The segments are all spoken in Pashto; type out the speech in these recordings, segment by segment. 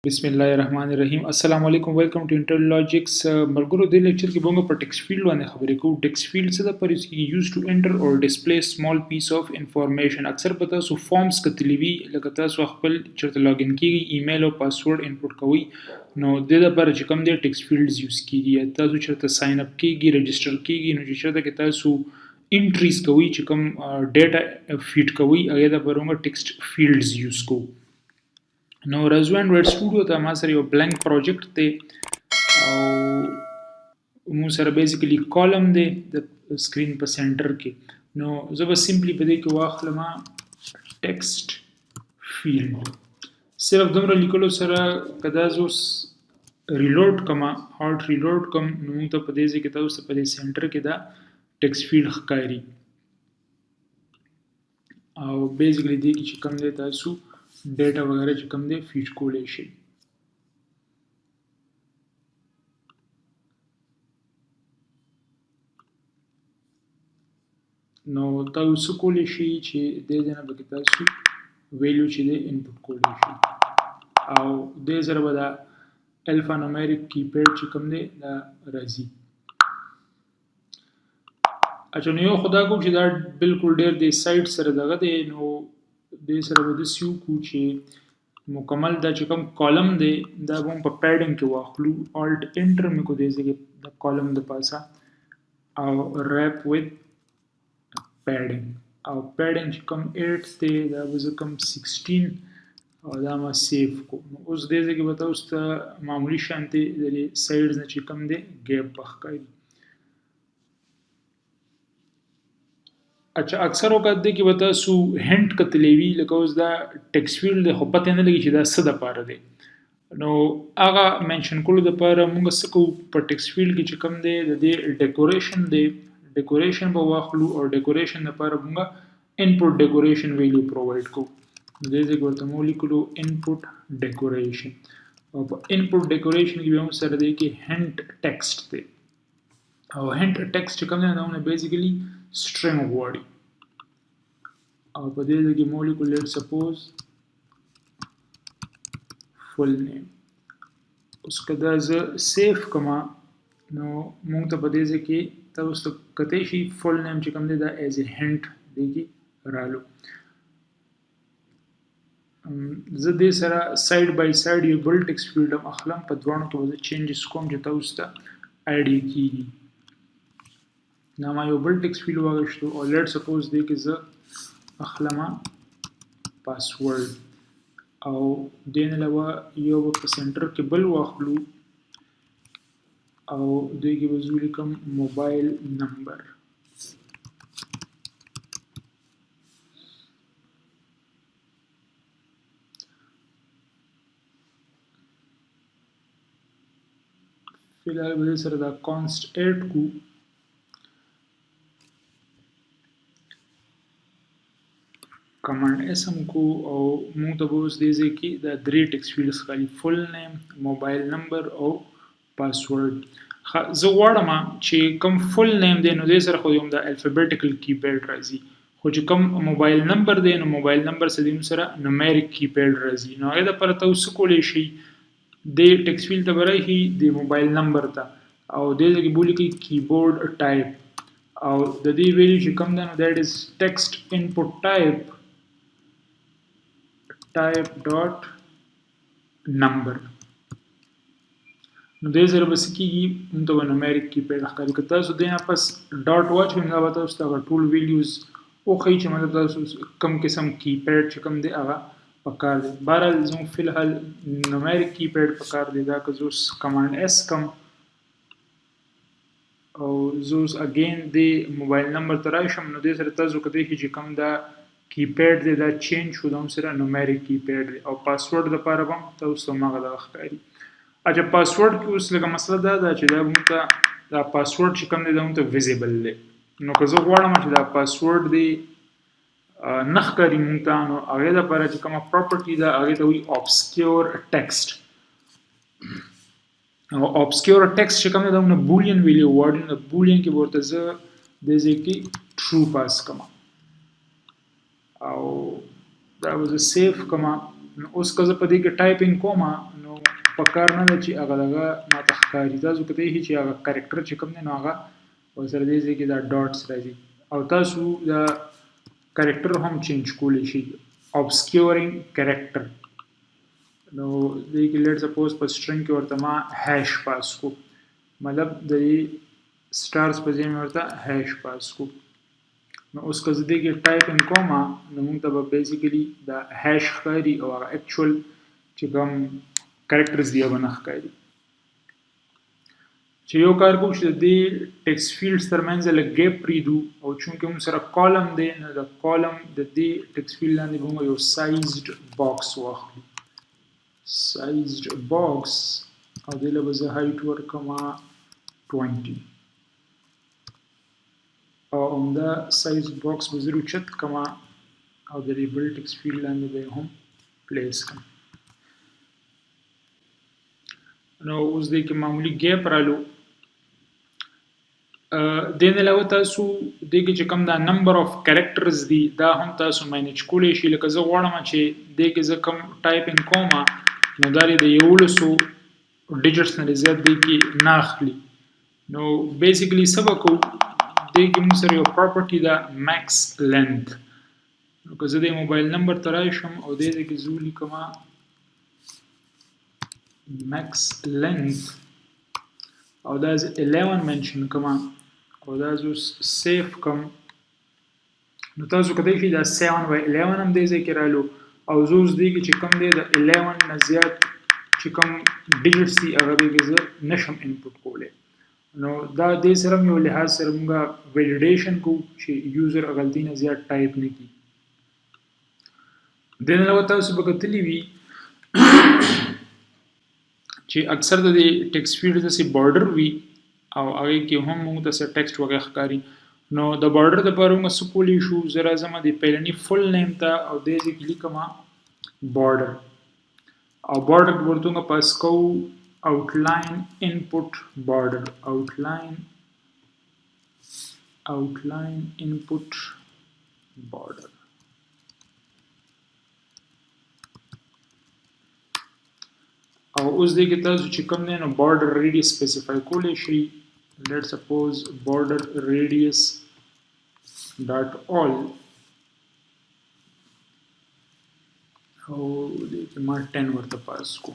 बिस्मिल्लाहिर्रहमानिर्रहीम अस्सलाम वालेकुम वेलकम टू IntelliLogics मलगुरो दे लेक्चर کې بونګه په ټیکسټ فیلډ باندې خبرې کوو ټیکسټ فیلډ څه د پر یوز ټو انټر اور ډسپلی سمال پیس اف انفارمیشن اکثر په تاسو فارمز کتلی وی لکه تاسو خپل چرته لاګین کیږي ایمیل او پاسورډ انپوټ کوئ نو د لپاره چې کوم دی ټیکسټ فیلډز یوز کیږي تاسو چرته ساين اپ کیږي رجسٹر کیږي نو چې چرته کې تاسو انټریز کوئ چې کوم ډیټا فیډ کوئ هغه د پرونګه ټیکسټ فیلډز یوز کوو نو راځو انډراید سټوډیو ته ما سره یو بلانک پروجیکټ دی او مو سره بیسیکلی کالم دی د سکرین په سنټر کې نو زه به سمپلی په دې کې واخلم ټیکسټ فیلډ صرف دومره لیکلو سره کدا زو ریلوډ کما هارت ریلوډ کوم نو موږ ته په دې ځای کې تاسو په دې سنټر کې دا ټیکسټ فیلډ ښکاري او بیسیکلی دې کې چې کوم دی تاسو ډیټا وغیرہ چې کوم دی فیډ کولی شي نو تاسو کولی شي چې دې ځای نه به تاسو ویلیو چې دی انپوټ کولی شي او دې سره به دا الفا نومیریک کیپیډ چې کوم دی دا راځي اچھا نو یو خدا کو چې دا بالکل ډیر دی سایت سره دغه دی نو دې سره به د سیو کو چې مکمل دا چې کوم کالم دی دا به په پیډینګ کې واخلو الټ انټر مې کو دې ځای د کالم د پاسه او ریپ وذ پیډینګ او پیډینګ چې کوم 8 دی دا به کوم 16 او دا ما سیو کو اوس دې ځای کې به تاسو ته معمولی شانتي د سایډز نه چې کوم دی ګیپ بخکای اچھا اکثر اوقات دی کې به تاسو هنت کتلی وي لکه اوس دا ټیکسټ فیلډ دی خو پته نه لګي چې دا څه دپاره دی نو هغه منشن کولو دپاره موږ څه کوو په ټیکسټ فیلډ کې چې کوم دی د دې ډیکوریشن دی ډیکوریشن به واخلو او ډیکوریشن دپاره موږ انپوټ ډیکوریشن ویلیو پرووایډ کوو دې ځای کې ورته مو لیکلو انپوټ ډیکوریشن او په انپوټ ډیکوریشن کې به هم سره دی کې هنت ټیکسټ دی او هنت ټیکسټ چې کوم دی دا بیسیکلی string غواړي او په دې ځای کې مولیکول لیټ سپوز فل نیم اوس کدا زه سیف کما نو موږ ته په دې ځای کې تاسو کته شي فل نیم چې کوم دی دا ایز ا هنت دی کې رالو زه دې سره ساید بای ساید یو بل ټیکسټ فیلډ هم اخلم په دوانو کې به چینجز کوم چې تاسو ته آیډیا کیږي now my double text field واغشتو او let suppose دې کې زه اخلم پاسورډ او دین علاوه یو په سنټر کې بل واخلو او دې کې وزو لیکم موبایل نمبر فی الحال به سره دا const add کو کمانډ اسم کو او موږ ته اوس دې ځای کې دا درې ټیکسټ فیلډز خالي فل نیم موبایل نمبر او پاسورډ زه غواړم چې کوم فل نیم دی نو دې سره خو یوم دا الفابیټیکل کیپیډ راځي خو چې کوم موبایل نمبر دی نو موبایل نمبر سره دیم سره نومیریک کیپیډ راځي نو هغه د پر تاسو کولی شي د ټیکسټ فیلډ ته برای د موبایل نمبر ته او دې ځای کې بولی کې کیبورډ ټایپ او د دې ویلیو چې کوم ده نو دیٹ از ټیکسټ انپوټ ټایپ type dot number نو دې سره بس کېږي موږ ته به نومیریک کیپیډ ښکاري که تاسو دې نه پس ډاټ واچوئ نو دا به تاسو ته هغه ټول ویلیوز وښیي چې مطلب تاسو کوم قسم کیپیډ چې کوم دی هغه پکار دی بهرحال زموږ فی الحال نومیریک کیپیډ پکار دی دا که زه اوس کمانډ اس کم او زه اوس اګین د موبایل نمبر ته راشم نو دې سره تاسو کدی شي چې کوم دا کیپیډ دی دا چینج شو دا هم سره نومیریک کیپیډ دی او پاسورډ دپاره به هم تاسو هماغه دغه ښکاري اچھا پاسورډ کې اوس لکه مسله دا ده چې دا موږ ته دا پاسورډ چې کوم دی دا موږ ته ویزیبل دی نو که زه غواړم چې دا پاسورډ دی نه ښکاري موږ ته نو هغې دپاره چې کومه پراپرټي ده هغې ته وایي obscure text او obscure text چې کوم دی دا موږ بولین ویلیو غواړي نو بولین کې به ورته زه دې ځای کې ټرو پاس کوم او دا به زه سیف کوم نو اوس که زه په دې کې ټایپینګ کوم نو پکار نه ده چې هغه دغه ماته ښکاري تاسو کته هی چې هغه کریکټر چې کوم دی نو هغه ورسره دی چې دا ډاټس راځي او تاسو دا کریکټر هم چینج کولی شي obscuring character نو دې کې لیټ سپوز په سټرینګ کې ورته ما هیش پاس کو مطلب د سټارز په ځای ورته هیش پاس کو نو اوس که زه دې کې ټایپ ان کوم نو موږ ته به بیسیکلی دا هیش ښکاري او هغه اکچوال چې کوم کریکټرز دی به نه ښکاري چې یو کار کوو چې د دې ټیکسټ فیلډز ترمنځ لږ ګیپ پرېږدو او چونکې موږ سره کالم دی نو د کالم د دې ټیکسټ فیلډ لاندې به موږ یو سایزډ باکس واخلو سایزډ باکس او دې له به زه هایټ ورکړم 20 او همدا سایز باکس به زه اوچت کړم او د دې بل ټیکسټ فیلډ لاندې به یې هم پلیس کړم نو اوس دې کې معمولی ګیپ رالو دې نه علاوه تاسو دې کې چې کوم دا نمبر اف کریکټرز دي دا هم تاسو مینیج کولی شئ لکه زه غواړم چې دې کې زه کوم ټایپینګ کوم نو دا د 1100 ډیجټس نه زیات دې کې نه اخلي نو بیسیکلی څه به کوو دې کې موږ سره یو پراپرټي ده میکس لینث نو که زه دې موبایل نمبر ته راشم او دې کې زه ولیکم maxLength او دا 11 mention کوم او دا زو سیف کوم نو تاسو کدی شي دا 7 و 11 هم دې ځای کې رالو او زوز دی چې کوم دی د 11 نه زیات چې کوم ډیجټس دي هغه به زه نشم انپوټ کولی نو دا دې سره یو لحاظ سره موږ ویلیډیشن کوو چې یوزر غلطي نه زیات ټایپ نه کړي د نه علاوه تاسو به کتلی وي چې اکثر د ټیکسټ فیلډ داسې بارډر وي او هغې کې هم موږ ته ټیکسټ وغیره ښکاري نو د بارډر دپاره موږ څه کولی شو زه راځم د پیلني فل نیم ته او دې ځای کې لیکم بارډر او بارډر کې ورته موږ پاس کوو outline input border outline input border او اوس دې کې تاسو چې کوم دی نو border radius specify کولی شئ let's suppose border radius dot all او دې کې ما 10 ورته پاس کو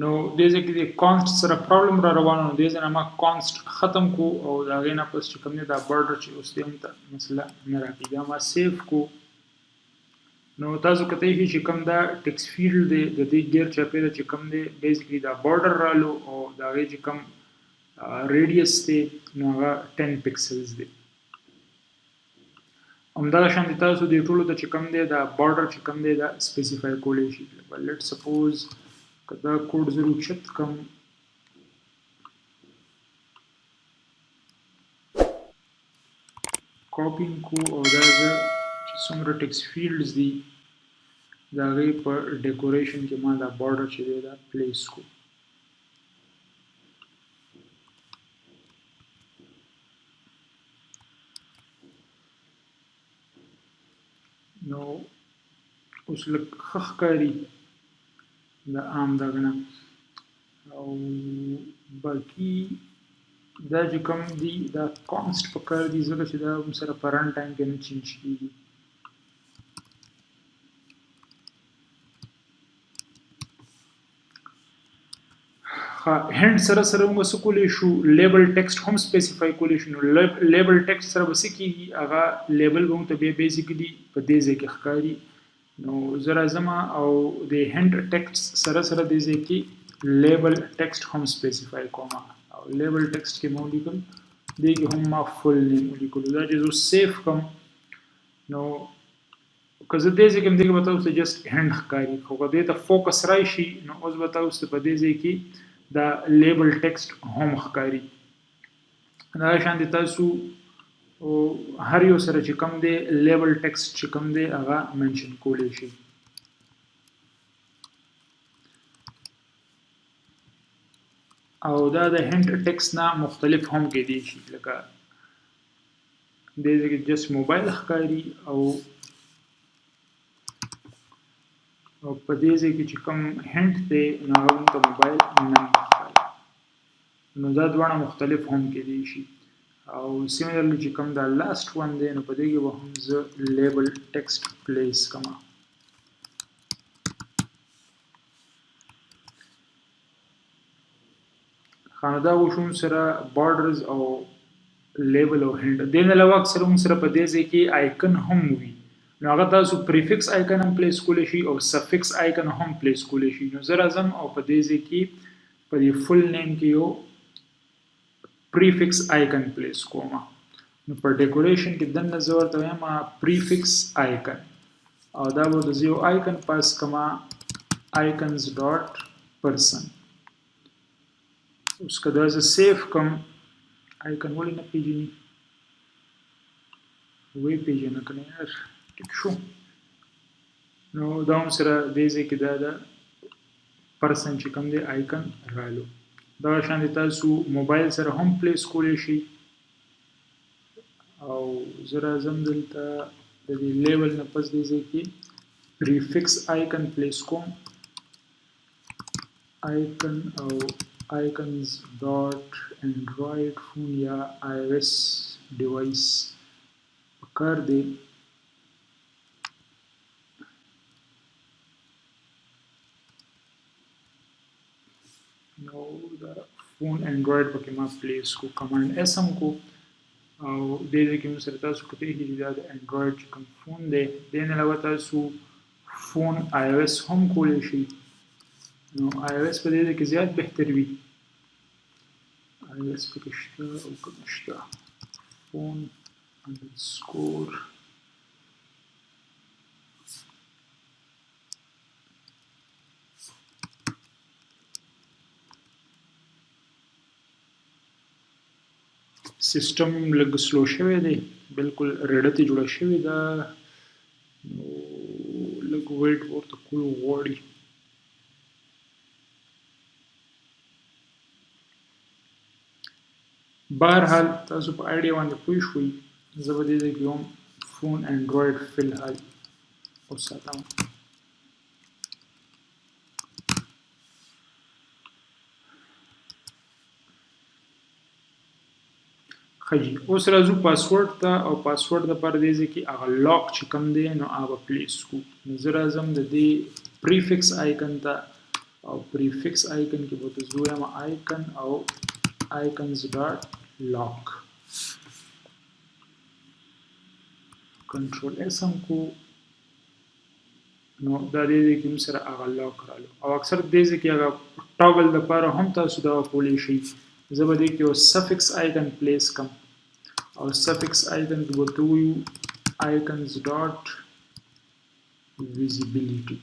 نو دې ځکه د کانست سره پرابلم را روانو دې ځنه ما کانست ختم کو او دا غینا پس چې کوم نه دا بارډر چې اوس دې هم ته مسله نه راځي دا ما سیف کو نو تاسو کته چې کوم دا ټیکسټ فیلډ دی د دې ګیر چاپیره چې کوم دی بیسیکلی دا بارډر رالو او دا غي چې کوم ریډیوس دی نو هغه 10 پکسلز دی همدا شان تاسو دې ټولو ته چې کوم دی دا بارډر چې کوم دی دا سپیسیفای کولی شي لیټ سپوز کدا کوډ ضرور چت کم کاپینګ کو او دا چې څومره ټیکسټ فیلډز دي دا غي په ډیکوریشن کې ما دا بارډر چې دی دا پلیس کو نو اوس لږ ښه ښکاري دا عام دغه نه او باقي دا چې کوم دي دا کانست په کار دي ځکه چې دا هم سره په رن ټایم کې نه چینج کېږي هند سره سره موږ څه کولی شو لیبل ټیکسټ هم سپیسیفای کولی شو نو لیبل ټیکسټ سره به څه کېږي هغه لیبل به موږ ته بیا بیسیکلي په دې ځای کې ښکاري نو زه راځم او د هنت ټیکسټ سره سره دې ځای کې لیبل ټیکسټ هم سپیسیفای کوم او لیبل ټیکسټ کې مو لیکل دې کې هم ما فل نیم لیکل دا چې زه سیف کوم نو که زه دې ځای کې همدغه به تاسو ته جسټ هینډ ښکاري، خو که دې ته فوکس راشي نو اوس به تاسو ته په دې ځای کې دا لیبل ټیکسټ هم ښکاري. دا شان دي تاسو هر یو سره چې کوم دی لیبل ټیکسټ چې کوم دی هغه منشن کولی شي. او دا د هینټ ټیکسټ نه مختلف هم کېدی شي، لکه دې ځای کې جسټ موبایل ښکاري او په دې ځای کې چې کوم هینټ دی نو هغه موږ ته موبایل نمبر ښکاري. نو دا دواړه مختلف هم کېدی شي. او سیملرلی چې کوم دا لاست ون دی نو په دې کې به هم زه لیبل ټیکسټ پلیس کوم. خانه دا وشو سره بارډرز او لیبل او هینډ. دې نه علاوه اکثر موږ سره په دې ځای کې آیکن هم وي، نو هغه تاسو پریفکس آیکن هم پلیس کولی شي او سفکس آیکن هم پلیس کولی شي. نو زه راځم او په دې ځای کې په دې فل نیم کې یو پریفکس آیکن پلیس کوم. نو پر ډیکوریشن کې دننه زه ورته وایم پریفکس آیکن، او دا به زه یو آیکن پاس کوم آیکنز ډاټ پرسن. اوس که دا زه سیف کوم آیکن ولې نه پیژني، وی پیژنه که نه یار، ټیک شو. نو دا هم سره دې ځای کې دا د پرسن چې کوم دی آیکن رالو. دا شان دي تاسو موبایل سره هم پلیس کولی شي. او زه راځم دلته د دې لیبل نه پس دې ځای کې پریفکس آیکن پلیس کوم، آیکن او icons dot android phone یا iOS device پکار دی. نو دا فون انډرایډ پکې ما پلیس کو، کمانډ اس هم کو، او دې ځای کې موږ سره تاسو کتلی شئ چې دا د انډرایډ چې کوم فون دی دې نه علاوه تاسو فون iOS هم کولی شئ. نو iOS په دې ځای کې زیات بهتر وي. iOS پکې شته او که نشته فون انډرسکور سیسټم لږ سلو شوی دی، بالکل ریډه ته جوړه شوې ده، نو لږ ویټ ورته کول غواړي. بهرحال تاسو په آیډیا باندې پوه شوئ. زه به دې ځای کې هم فون انډرایډ فی الحال وساتم. ښه جي، اوس راځو پاسورډ ته، او پاسورډ دپاره دې ځای کې هغه لاک چې کوم دی نو هغه به پلیس کړو. نو زه راځم د دې پریفکس آیکن ته، او پریفکس آیکن کې به ورته زه ووایم آیکن او icons dot lock. کنټرول اس هم کو، نو دا دې ځای کې موږ سره هغه لاک رالو. او اکثر دې ځای کې هغه ټاګل دپاره هم تاسو دغه کولی شئ. زه به دې کې یو سفکس آیکن پلیس کړم، او سفکس آیکن کې به ورته ووایو icons dot visibility.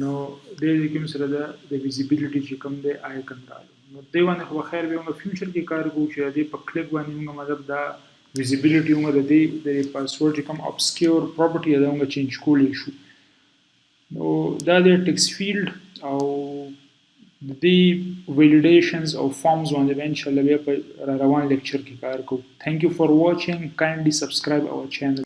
نو دې ځای کې موږ سره د ویزیبیلیټي چې کوم دی آیکن رالو. نو دې باندې خو خیر به موږ فیوچر کې کار کوو چې دې په کلیک باندې موږ مطلب دا ویزیبیلیټي موږ د دې د پاسورډ چې کوم obscure property ده موږ چینج کولی شو. نو دا د ټیکسټ فیلډ او د دې ویلیډیشنز او فارمز باندې به انشاءالله بیا په روان لیکچر کې کار کوو. Thank you for watching. Kindly subscribe our channel.